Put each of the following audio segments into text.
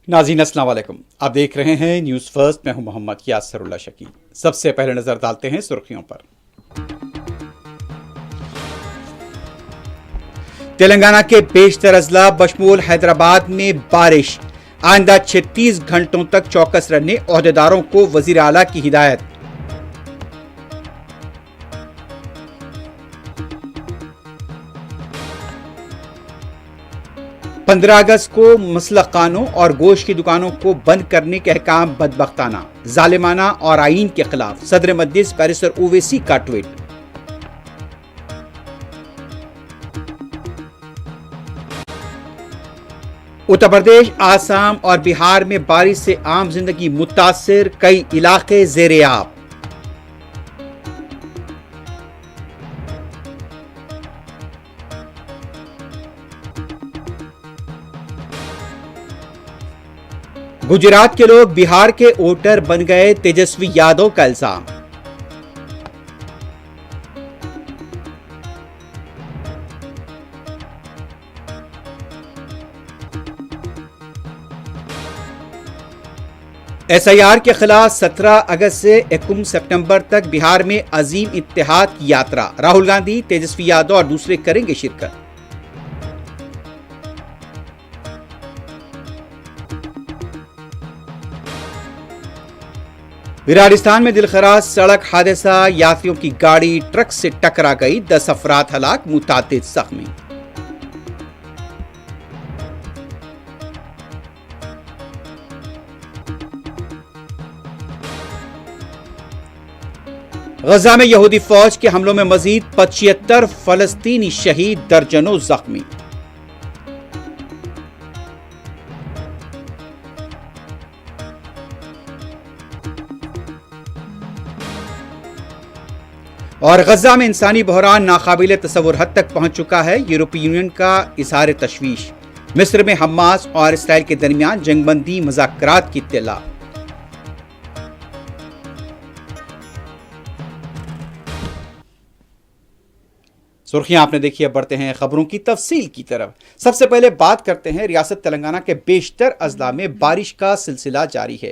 नाज़रीन अस्सलाम वालेकुम। आप देख रहे हैं न्यूज़ फर्स्ट। मैं हूं मोहम्मद यासरुल्लाह शकी। सबसे पहले नजर डालते हैं सुर्खियों पर। तेलंगाना के बेशतर अजला बशमूल हैदराबाद में बारिश। आइंदा 36 घंटों तक चौकस रहने ओहदेदारों को वजीर आला की हिदायत। पंद्रह अगस्त को मसलखानों और गोश्त की दुकानों को बंद करने के अहकाम बदबख्ताना, जालिमाना और आईन के खिलाफ सदर मजलिस बैरिस्टर ओवैसी का ट्वीट। उत्तर प्रदेश, आसाम और बिहार में बारिश से आम जिंदगी मुतासिर, कई इलाके जेरे आब। गुजरात के लोग बिहार के वोटर बन गए, तेजस्वी यादव का इल्जाम। एसआईआर के खिलाफ 17 अगस्त से 21 सितंबर तक बिहार में अजीम इत्तेहाद की यात्रा। राहुल गांधी, तेजस्वी यादव और दूसरे करेंगे शिरकत। राजस्थान में दिलखराज सड़क हादसा, यात्रियों की गाड़ी ट्रक से टकरा गई, 10 अफराद हलाक, मुतादिद जख्मी। गजा में यहूदी फौज के हमलों में मजीद 75 फलस्तीनी शहीद, दर्जनों जख्मी। और गजा में इंसानी बहरान नाकाबिले तसव्वुर हद तक पहुंच चुका है, यूरोपीय यूनियन का इज़हार तशवीश। मिस्र में हमास और इसराइल के दरमियान जंगबंदी मुज़ाकरात की इत्तला। सुर्खियां आपने देखी। अब बढ़ते हैं खबरों की तफसील की तरफ। सबसे पहले बात करते हैं रियासत तेलंगाना के बेशतर अजला में बारिश का सिलसिला जारी है।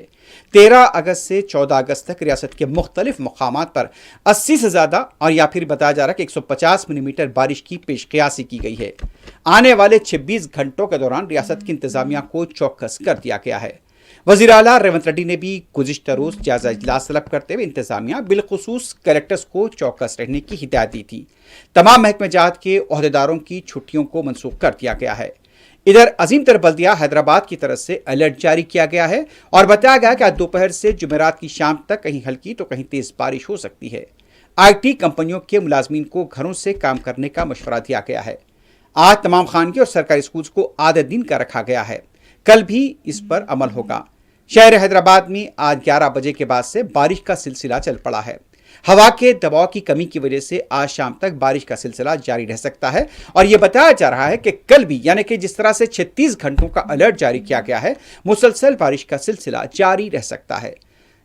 13 अगस्त से 14 अगस्त तक रियासत के मुख्तलिफ मकामात पर 80 से ज़्यादा और या फिर बताया जा रहा है कि 150 मिलीमीटर बारिश की पेशकयासी की गई है। आने वाले 26 घंटों के दौरान रियासत की इंतजामिया को चौकस कर दिया गया है। वज़ीर आला रेवंत रेड्डी ने भी गुज़िश्ता रोज़ जायजा इजलास तलब करते हुए इंतजामिया बिलखुसूस कलेक्टर्स को चौकस रहने की हिदायत दी थी। तमाम महकमे जात के ओहदेदारों की छुट्टियों को मनसूख कर दिया गया है। इधर अजीम तर बल्दिया हैदराबाद की तरफ से अलर्ट जारी किया गया है और बताया गया कि आज दोपहर से जुमेरात की शाम तक कहीं हल्की तो कहीं तेज बारिश हो सकती है। IT कंपनियों के मुलाजमीन को घरों से काम करने का मशवरा दिया गया है। आज तमाम खानगी और सरकारी स्कूल को आधे दिन का रखा गया है। कल भी इस पर अमल होगा। शहर हैदराबाद में आज 11 बजे के बाद से बारिश का सिलसिला चल पड़ा है। हवा के दबाव की कमी की वजह से आज शाम तक बारिश का सिलसिला जारी रह सकता है और यह बताया जा रहा है कि कल भी यानी कि जिस तरह से 36 घंटों का अलर्ट जारी किया गया है, मुसलसल बारिश का सिलसिला जारी रह सकता है।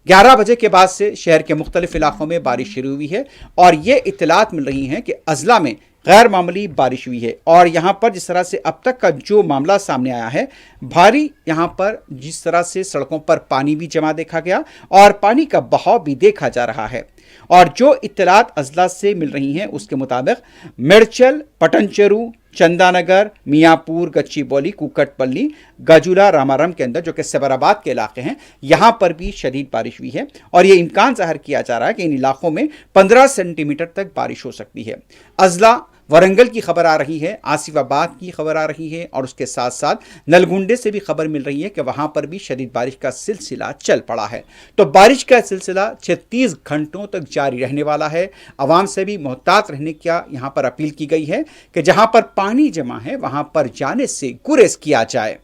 11 बजे के बाद से शहर के मुख्तलिफ इलाकों में बारिश शुरू हुई है और ये इत्तलात मिल रही हैं कि अजला में गैर मामूली बारिश हुई है और यहाँ पर जिस तरह से अब तक का जो मामला सामने आया है, भारी यहाँ पर जिस तरह से सड़कों पर पानी भी जमा देखा गया और पानी का बहाव भी देखा जा रहा है। और जो इत्तलात अजला से मिल रही हैं उसके मुताबिक मेडचल, पटनचेरू, चंदानगर, मियाँपुर, गच्चीबौली, कुकटपल्ली, गजुला, रामारम के अंदर जो कि सैबराबाद के इलाके हैं, यहाँ पर भी शदीद बारिश हुई है और ये इम्कान ज़ाहिर किया जा रहा है कि इन इलाकों में 15 सेंटीमीटर तक बारिश हो सकती है। अजला वरंगल की खबर आ रही है, आसिफाबाद की खबर आ रही है और उसके साथ साथ नलगुंडे से भी खबर मिल रही है कि वहां पर भी शदीद बारिश का सिलसिला चल पड़ा है। तो बारिश का सिलसिला 36 घंटों तक जारी रहने वाला है। आवाम से भी मोहतात रहने का यहां पर अपील की गई है कि जहां पर पानी जमा है वहां पर जाने से गुरेज किया जाए।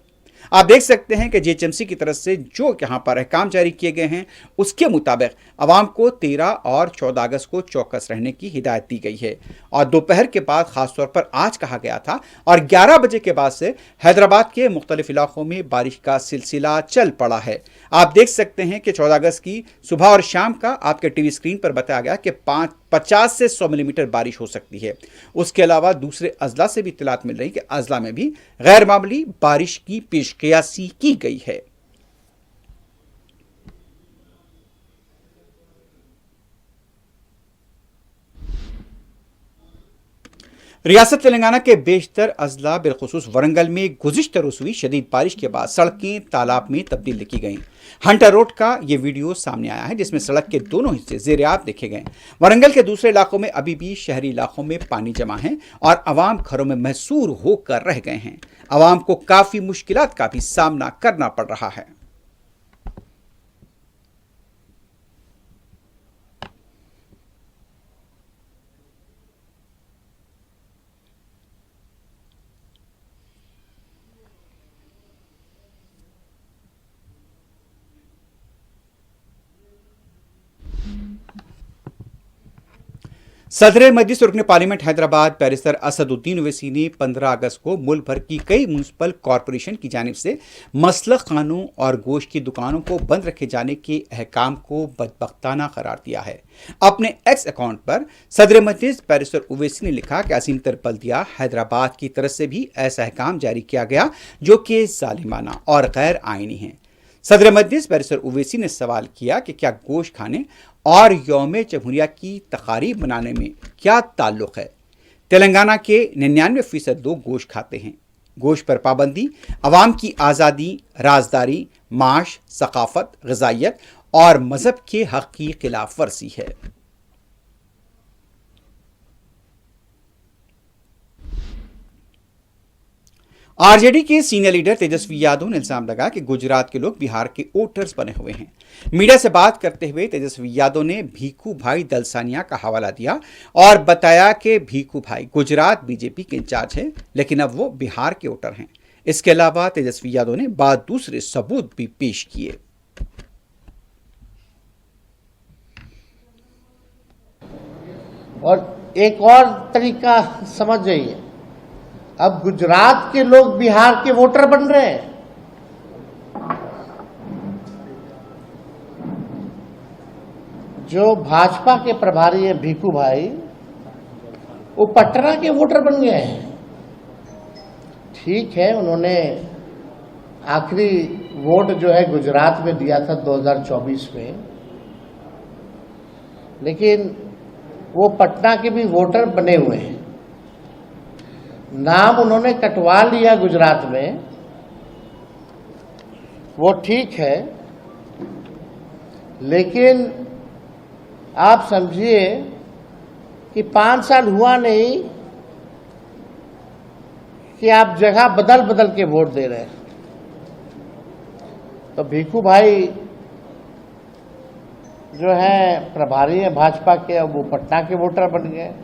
आप देख सकते हैं कि जीएचएमसी की तरफ से जो यहाँ पर अहकाम जारी किए गए हैं उसके मुताबिक आवाम को 13 और 14 अगस्त को चौकस रहने की हिदायत दी गई है और दोपहर के बाद खासतौर पर आज कहा गया था और 11 बजे के बाद से हैदराबाद के मुख्तलिफ इलाकों में बारिश का सिलसिला चल पड़ा है। आप देख सकते हैं कि 14 अगस्त की सुबह और शाम का आपके टीवी स्क्रीन पर बताया गया कि 50 से 100 मिलीमीटर बारिश हो सकती है। उसके अलावा दूसरे अजला से भी इत्तलात मिल रही कि अजला में भी गैर मामूली बारिश की पेशकयासी की गई है। रियासत तेलंगाना के बेशतर अजला बिलखुसूस वरंगल में गुज़िश्ता रोज़ हुई शदीद बारिश के बाद सड़कें तालाब में तब्दील की गईं। हंटर रोड का ये वीडियो सामने आया है जिसमें सड़क के दोनों हिस्से ज़ेर-ए-आब देखे गए। वरंगल के दूसरे इलाकों में अभी भी शहरी इलाकों में पानी जमा है और आवाम घरों में महसूर होकर रह गए हैं। आवाम को काफ़ी मुश्किलात का भी सामना करना पड़ रहा है। सदर मजलिस रुकन पार्लियामेंट हैदराबाद बैरिस्टर असदुद्दीन ओवैसी ने 15 अगस्त को मुल्क भर की कई म्यूनसिपल कॉरपोरेशन की जानिब से मसलक खानों और गोश्त की दुकानों को बंद रखे जाने के अहकाम को बदबख्ताना करार दिया है। अपने एक्स अकाउंट पर सदर मजलिस बैरिस्टर ओवैसी ने लिखा कि अजीम तर बल्दिया हैदराबाद की तरफ से भी ऐसा अहकाम जारी किया गया जो कि जालिमाना और गैर आईनी है। सदर मजलिस बैरिस्टर ओवैसी ने सवाल किया कि क्या गोश्त खाने और यौम जमहूरिया की तकारीब मनाने में क्या ताल्लुक है। तेलंगाना के 99% लोग गोश्त खाते हैं। गोश्त पर पाबंदी अवाम की आज़ादी, राजदारी, माश, सकाफत, ग़िज़ाइयत और मजहब के हक़ की खिलाफ वर्जी है। आरजेडी के सीनियर लीडर तेजस्वी यादव ने इल्जाम लगाया कि गुजरात के लोग बिहार के वोटर्स बने हुए हैं। मीडिया से बात करते हुए तेजस्वी यादव ने भीखू भाई दलसानिया का हवाला दिया और बताया कि भीखू भाई गुजरात बीजेपी के इंचार्ज हैं, लेकिन अब वो बिहार के वोटर हैं। इसके अलावा तेजस्वी यादव ने बाद दूसरे सबूत भी पेश किए। और एक और तरीका समझ जाइए, अब गुजरात के लोग बिहार के वोटर बन रहे हैं। जो भाजपा के प्रभारी हैं भीखू भाई, वो पटना के वोटर बन गए हैं। ठीक है, उन्होंने आखिरी वोट जो है गुजरात में दिया था 2024 में, लेकिन वो पटना के भी वोटर बने हुए हैं। नाम उन्होंने कटवा लिया गुजरात में, वो ठीक है, लेकिन आप समझिए कि 5 साल हुआ नहीं कि आप जगह बदल बदल के वोट दे रहे हैं। तो भीखू भाई जो है प्रभारी है भाजपा के, अब वो पटना के वोटर बन गए।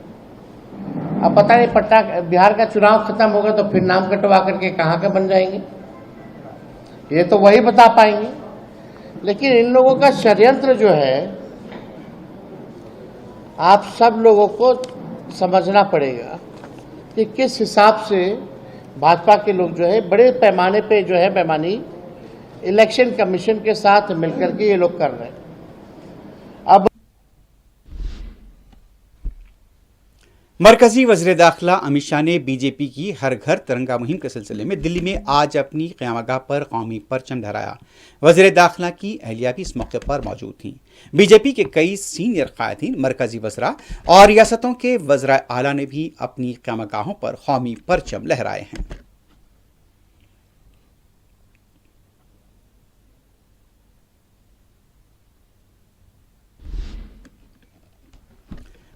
अब पता नहीं पटना बिहार का चुनाव खत्म होगा तो फिर नाम कटवा करके कहाँ के बन जाएंगे, ये तो वही बता पाएंगे। लेकिन इन लोगों का षड्यंत्र जो है आप सब लोगों को समझना पड़ेगा कि किस हिसाब से भाजपा के लोग जो है बड़े पैमाने पे जो है बेईमानी इलेक्शन कमीशन के साथ मिलकर के ये लोग कर रहे हैं। अब मरकजी वज़ीर दाखिला अमित शाह ने बीजेपी की हर घर तिरंगा मुहिम के सिलसिले में दिल्ली में आज अपनी क़यामगाह पर कौमी परचम लहराया। वज़ीर दाखिला की अहलिया भी इस मौके पर मौजूद थीं। बीजेपी के कई सीनियर कायदीन, मरकजी वज़रा और रियासतों के वज़रा आला ने भी अपनी क़यामगाहों पर कौमी परचम लहराए हैं।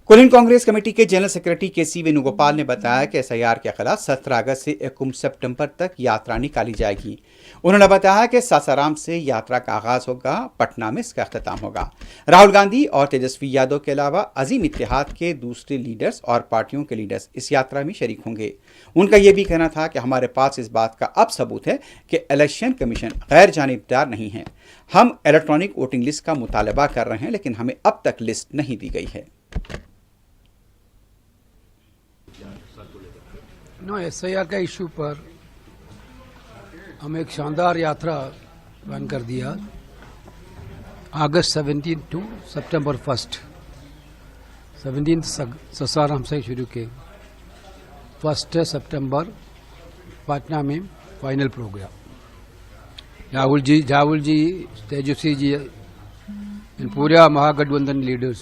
कुलीन कांग्रेस कमेटी के जनरल सेक्रेटरी के.सी. वेणुगोपाल ने बताया कि एसआईआर के खिलाफ 17 अगस्त से 1 सितंबर तक यात्रा निकाली जाएगी। उन्होंने बताया कि सासाराम से यात्रा का आगाज होगा, पटना में इसका अख्ताम होगा। राहुल गांधी और तेजस्वी यादव के अलावा अजीम इत्तेहाद के दूसरे लीडर्स और पार्टियों के लीडर्स इस यात्रा में शरीक होंगे। उनका यह भी कहना था कि हमारे पास इस बात का अब सबूत है कि इलेक्शन कमीशन गैर जानिबदार नहीं है। हम इलेक्ट्रॉनिक वोटिंग लिस्ट का मुतालबा कर रहे हैं, लेकिन हमें अब तक लिस्ट नहीं दी गई है। एसआईआर का इशू पर हम एक शानदार यात्रा प्लान कर दिया। अगस्त 17 टू सितंबर 1। 17 सासाराम से शुरू के 1 सितंबर पटना में फाइनल प्रोग्राम। राहुल जी, तेजस्वी जी, पूरा महागठबंधन लीडर्स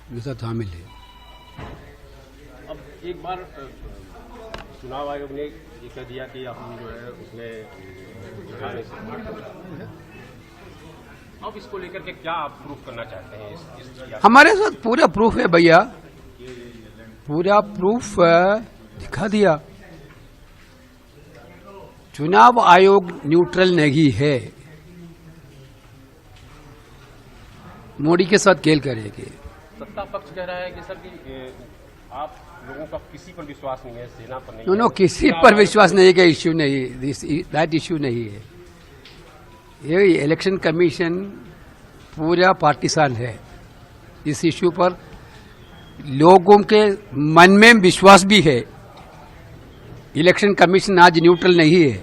के साथ शामिल है। एक बार चुनाव आयोग ने ये कह दिया कि हम जो है उसमें बिहार से अब इसको लेकर के क्या आप प्रूफ करना चाहते हैं इस हमारे साथ पूरा प्रूफ है भैया, पूरा प्रूफ दिखा दिया। चुनाव आयोग न्यूट्रल नहीं है, मोदी के साथ खेल करेंगे। सत्ता पक्ष कह रहा है कि सर कि आप लोगों का किसी पर विश्वास नहीं है, सेना पर नहीं नो, किसी पर विश्वास नहीं का इश्यू नहीं, दैट इश्यू नहीं है। ये इलेक्शन कमीशन पूरा पार्टीसान है। इस इश्यू पर लोगों के मन में विश्वास भी है। इलेक्शन कमीशन आज न्यूट्रल नहीं है।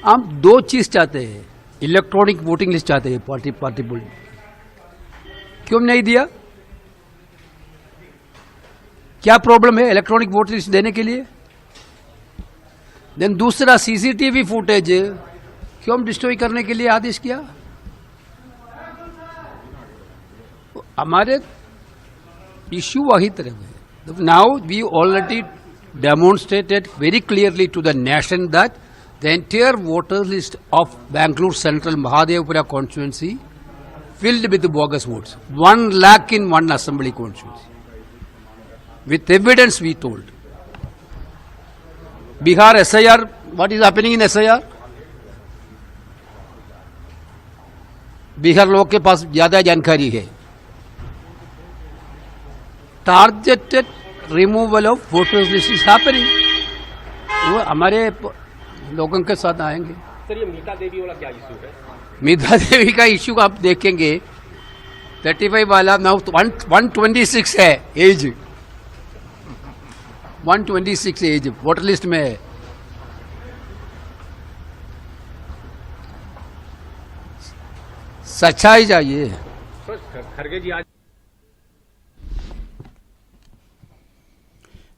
हम दो चीज चाहते हैं, इलेक्ट्रॉनिक वोटिंग लिस्ट चाहते हैं, पार्टी बोल क्यों नहीं दिया? क्या प्रॉब्लम है इलेक्ट्रॉनिक वोटर लिस्ट देने के लिए? देन दूसरा सीसीटीवी फुटेज क्यों डिस्ट्रॉय करने के लिए आदेश किया? हमारे इश्यू वही तरह है। Now we already demonstrated very clearly to the nation that the entire voter list of Bangalore Central Mahadevpura constituency filled with bogus votes, 1 lakh in one assembly constituency. With evidence we told. Bihar SIR, what is happening in SIR? Bihar लोग के पास ज्यादा जानकारी है। Targeted removal of voters list is happening. वो हमारे लोगों के साथ आएंगे। सर ये मीता देवी वाला क्या इशू है? मीता देवी का इश्यू आप देखेंगे 35 वाला नाउ 126 है एज, 126 एज वोटर लिस्ट में है। सच्चाई चाहिए। खरगे जी आज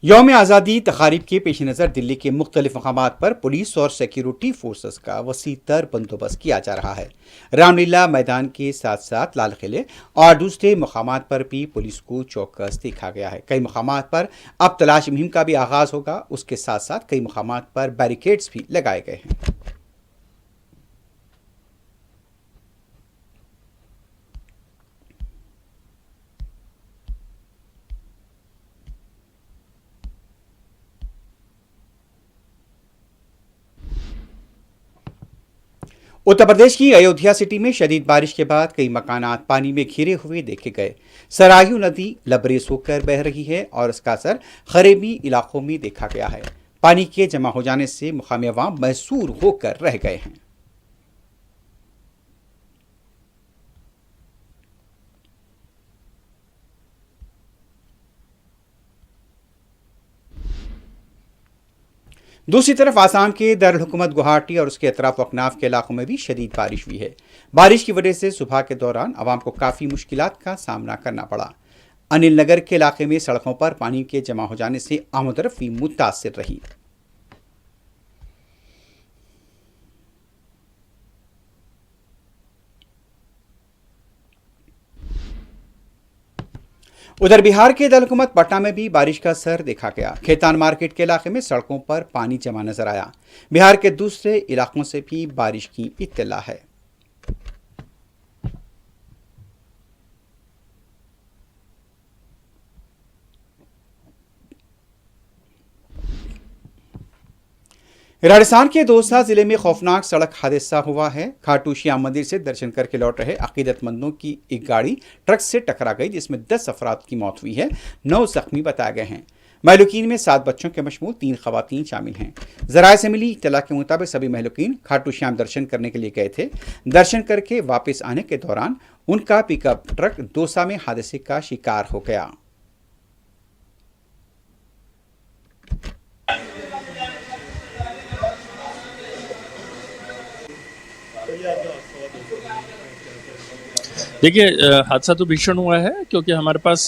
यौम आज़ादी तकारीब के पेश नज़र दिल्ली के मुख्तलिफ मकामात पर पुलिस और सिक्योरिटी फोर्सेस का वसी तर बंदोबस्त किया जा रहा है। रामलीला मैदान के साथ साथ लाल किले और दूसरे मकामात पर भी पुलिस को चौकस देखा गया है। कई मकामात पर अब तलाश मुहिम का भी आगाज होगा। उसके साथ साथ कई मकामात पर बैरिकेड्स भी लगाए गए हैं। उत्तर प्रदेश की अयोध्या सिटी में शदीद बारिश के बाद कई मकानात पानी में घिरे हुए देखे गए। सरायू नदी लबरेज होकर बह रही है और इसका असर खरेबी इलाकों में देखा गया है। पानी के जमा हो जाने से मुकामी अवाम महसूर होकर रह गए हैं। दूसरी तरफ आसाम के दारुल हुकूमत गुवाहाटी और उसके अतराफ अकनाफ के इलाकों में भी शदीद बारिश हुई है। बारिश की वजह से सुबह के दौरान आवाम को काफ़ी मुश्किलात का सामना करना पड़ा। अनिल नगर के इलाके में सड़कों पर पानी के जमा हो जाने से आमदरफी मुतासिर रही। उधर बिहार के दारुल पटना में भी बारिश का असर देखा गया। खेतान मार्केट के इलाके में सड़कों पर पानी जमा नजर आया। बिहार के दूसरे इलाकों से भी बारिश की इत्तला है। राजस्थान के दौसा जिले में खौफनाक सड़क हादसा हुआ है। खाटू श्याम मंदिर से दर्शन करके लौट रहे अकीदतमंदों की एक गाड़ी ट्रक से टकरा गई, जिसमें 10 अफराद की मौत हुई है, 9 जख्मी बताए गए हैं। महलूकीन में 7 बच्चों के मशमूल 3 खवातीन शामिल हैं। जराये से मिली इत्तला के मुताबिक सभी महलूकीन खाटू श्याम दर्शन करने के लिए गए थे। दर्शन करके वापस आने के दौरान उनका पिकअप ट्रक दौसा में हादसे का शिकार हो गया। देखिए, हादसा तो भीषण हुआ है क्योंकि हमारे पास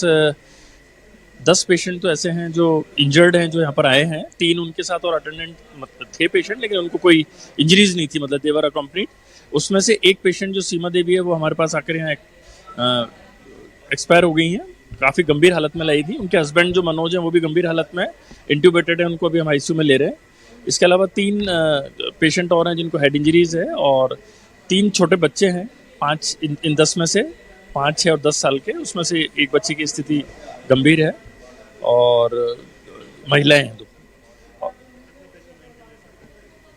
10 पेशेंट तो ऐसे हैं जो इंजर्ड हैं, जो यहाँ पर आए हैं। 3 उनके साथ और अटेंडेंट मतलब थे पेशेंट, लेकिन उनको कोई इंजरीज नहीं थी, मतलब देवर कंप्लीट। उसमें से एक पेशेंट जो सीमा देवी है वो हमारे पास आकर यहाँ एक्सपायर हो गई हैं। काफ़ी गंभीर हालत में लाई थी। उनके हस्बैंड जो मनोज हैं वो भी गंभीर हालत में इंट्यूबेटेड है, उनको अभी हम आईसीयू में ले रहे हैं। इसके अलावा 3 पेशेंट और हैं जिनको हेड इंजरीज है और 3 छोटे बच्चे हैं, 5 इन 10 में से 5, 6 और 10 साल के, उसमें से एक बच्चे की स्थिति गंभीर है और महिलाएं हैं 2।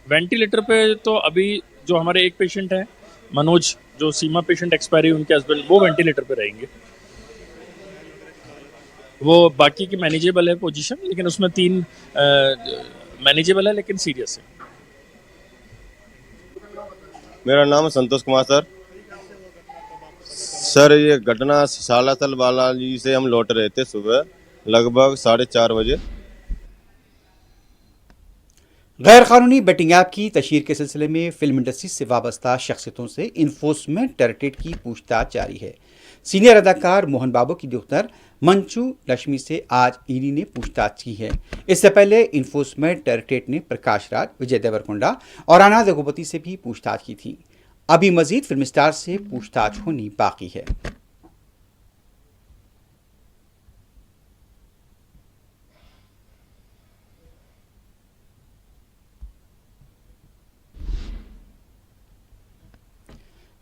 वेंटिलेटर पे तो अभी जो हमारे एक पेशेंट है मनोज, जो सीमा पेशेंट एक्सपायरी उनके हस्बैंड, वो वेंटिलेटर पे रहेंगे। वो बाकी की मैनेजेबल है पोजीशन, लेकिन उसमें 3 मैनेजेबल है लेकिन सीरियस है। मेरा नाम है संतोष कुमार सर। सर ये घटना सालासर बालाजी से हम लौट रहे थे सुबह लगभग 4:30 बजे। गैर कानूनी बेटिंग ऐप की तशहीर के सिलसिले में फिल्म इंडस्ट्री से वाबस्ता शख्सियतों से इन्फोर्समेंट डायरेक्टरेट की पूछताछ जारी है। सीनियर अदाकार मोहन बाबू की दोहतर मंचू लक्ष्मी से आज ईडी ने पूछताछ की है। इससे पहले इन्फोर्समेंट डायरेक्टरेट ने प्रकाश राज, विजय देवरकोंडा और राणा रघुपति से भी पूछताछ की थी। अभी मजीद फिल्म स्टार से पूछताछ होनी बाकी है।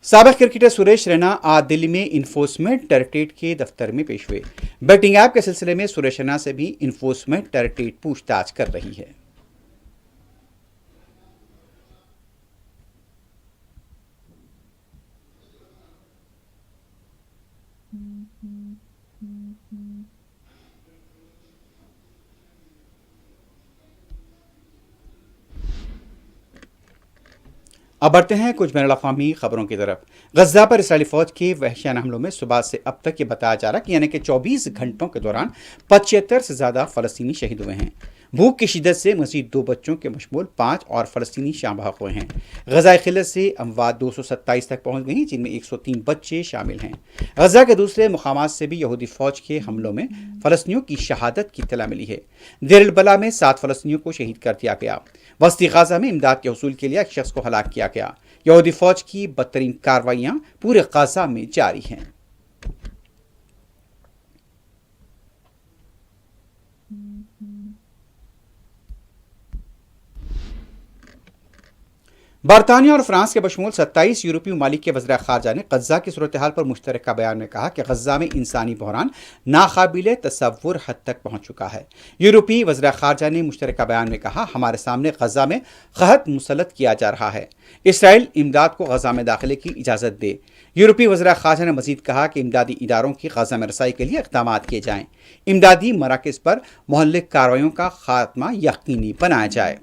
साबिक क्रिकेटर सुरेश रैना आज दिल्ली में इन्फोर्समेंट डायरेक्टरेट के दफ्तर में पेश हुए। बेटिंग ऐप के सिलसिले में सुरेश रैना से भी इन्फोर्समेंट डायरेक्टरेट पूछताछ कर रही है। अब बढ़ते हैं कुछ बैनुल अक़वामी खबरों की तरफ। गजा पर इस्राएली फौज के वहशियाना हमलों में सुबह से अब तक ये बताया जा रहा कि यानी कि 24 घंटों के दौरान 75 से ज़्यादा फ़लस्तीनी शहीद हुए हैं। भूख की शिद्दत से मज़ीद 2 बच्चों के मशमूल 5 और फ़लस्तीनी शाम बहक हुए हैं। गजा खिलत से अमवात 227 तक पहुँच गई, जिनमें 103 बच्चे शामिल हैं। गजा के दूसरे मुकामात से भी यहूदी फ़ौज के हमलों में फ़लस्तीनियों की शहादत की इत्तला मिली है। देर बला में 7 फ़लस्तीनियों को शहीद कर दिया गया। वस्ती गाजा में इमदाद के हसूल के लिए एक शख्स को हलाक किया गया। यहूदी फौज की बदतरीन कार्रवाइयां पूरे गाजा में जारी हैं। बरतानिया और फ्रांस के बशमूल 27 यूरोपीय ममालिक के वज़ीर ख़ारजा ने गजा की सूरत हाल पर मुश्तरका बयान में कहा कि गजा में इंसानी बहरान नाकाबिले तसव्वुर हद तक पहुँच चुका है। यूरोपीय वज़ीर ख़ारजा ने मुश्तरका बयान में कहा, हमारे सामने गजा में क़हत मुसल्लत किया जा रहा है। इसराइल इमदाद को गजा में दाखिले की इजाज़त दे। यूरोपीय वज़ीर ख़ारजा ने मज़ीद कहा कि इमदादी इदारों की गजा में रसाई के लिए इक़दाम किए जाएँ। इमदादी मराकज़ पर मोहल्लिक कार्रवाइयों का खात्मा यकीनी बनाया जाए।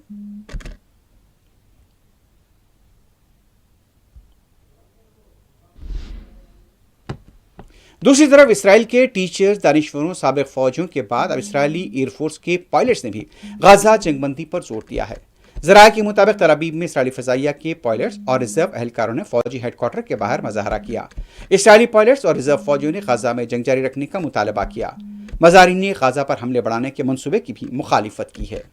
दूसरी तरफ इसराइल के टीचर्स, दानिशवरों, साबिक फौजियों के बाद अब इसराइली एयरफोर्स के पायलट्स ने भी गाजा जंगबंदी पर जोर दिया है। ज़राए के मुताबिक तल अवीव में इसराइली फ़ज़ाइया के पायलट्स और रिजर्व एहलकारों ने फौजी हेडक्वार्टर के बाहर मुजाहरा किया। इसराइली पायलट्स और रिजर्व फौजियों ने गाजा में जंग जारी रखने का मुतालबा किया। मज़ारिन ने गाजा पर हमले बढ़ाने के मंसूबे की भी मुखालिफत की है।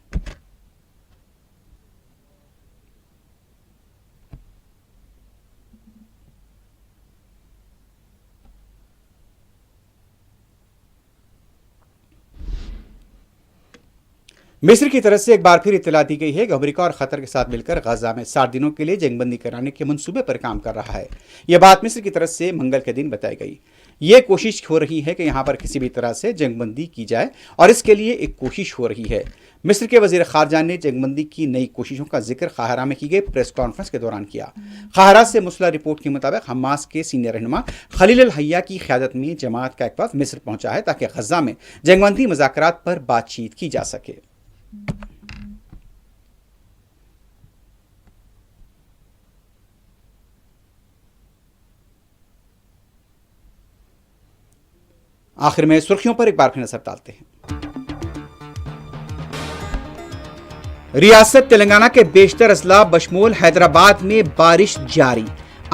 मिस्र की तरफ से एक बार फिर इत्तला दी गई है कि अमेरिका और खतर के साथ मिलकर गाजा में 60 दिनों के लिए जंगबंदी कराने के मंसूबे पर काम कर रहा है। यह बात मिस्र की तरफ से मंगल के दिन बताई गई। ये कोशिश हो रही है कि यहाँ पर किसी भी तरह से जंगबंदी की जाए और इसके लिए एक कोशिश हो रही है। मिस्र के वज़ीर ख़ारजा ने जंगबंदी की नई कोशिशों का जिक्र काहिरा में की गई प्रेस कॉन्फ्रेंस के दौरान किया। काहिरा से मुसल्लह रिपोर्ट के मुताबिक हमास के सीनियर रहनुमा खलील अल हय्या की क़यादत में जमात का एक वफ़द मिस्र पहुंचा है ताकि गजा में जंगबंदी मुज़ाकरात पर बातचीत की जा सके। आखिर में सुर्खियों पर एक बार फिर नजर डालते हैं। रियासत तेलंगाना के बेशतर अजला बशमूल हैदराबाद में बारिश जारी।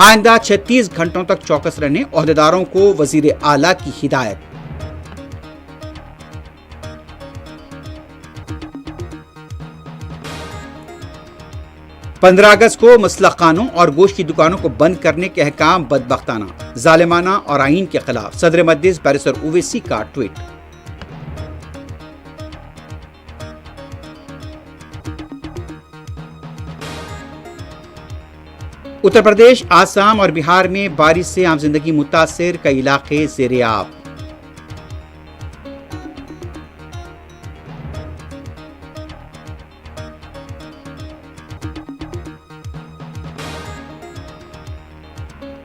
आइंदा 36 घंटों तक चौकस रहने ओहदेदारों को वजीर आला की हिदायत। 15 अगस्त को मुस्लिक खानों और गोश्त की दुकानों को बंद करने के अहकाम बदबख्ताना, जालिमाना और आईन के खिलाफ सदर मजलिस बैरिस्टर ओवैसी का ट्वीट। उत्तर प्रदेश, आसाम और बिहार में बारिश से आम जिंदगी मुतासिर, कई इलाके ज़ेर-ए-आब।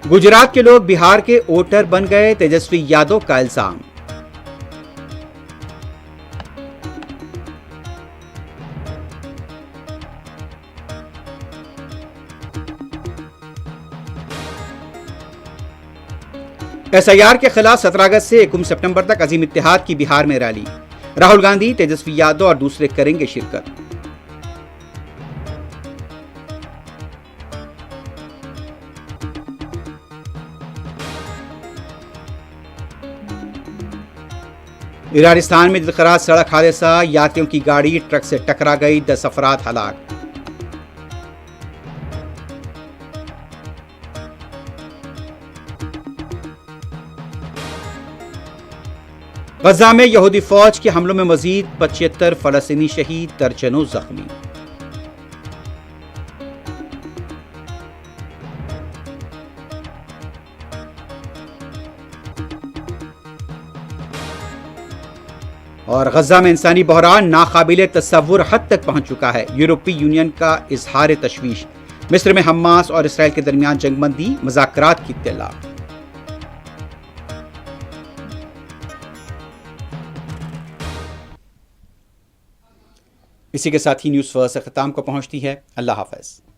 गुजरात के लोग बिहार के वोटर बन गए, तेजस्वी यादव का इल्जाम। SIR के खिलाफ 17 अगस्त से 1 सितंबर तक अजीम इत्तेहाद की बिहार में रैली। राहुल गांधी, तेजस्वी यादव और दूसरे करेंगे शिरकत। राजस्थान में दिलखराज सड़क हादसा, यात्रियों की गाड़ी ट्रक से टकरा गई, 10 अफराद हलाक। गजा में यहूदी फौज के हमलों में मजीद 75 फलस्तीनी शहीद, दर्जनों जख्मी। और गजा में इंसानी बहरान नाकाबिले तसव्वुर हद तक पहुंच चुका है, यूरोपीय यूनियन का इजहार तशवीश। मिस्र में हमास और इसराइल के दरमियान जंगबंदी, मुज़ाकरात की इत्तला। इसी के साथ ही न्यूज़ फर्स्ट अख्ताम को पहुंचती है। अल्लाह हाफ़िज़।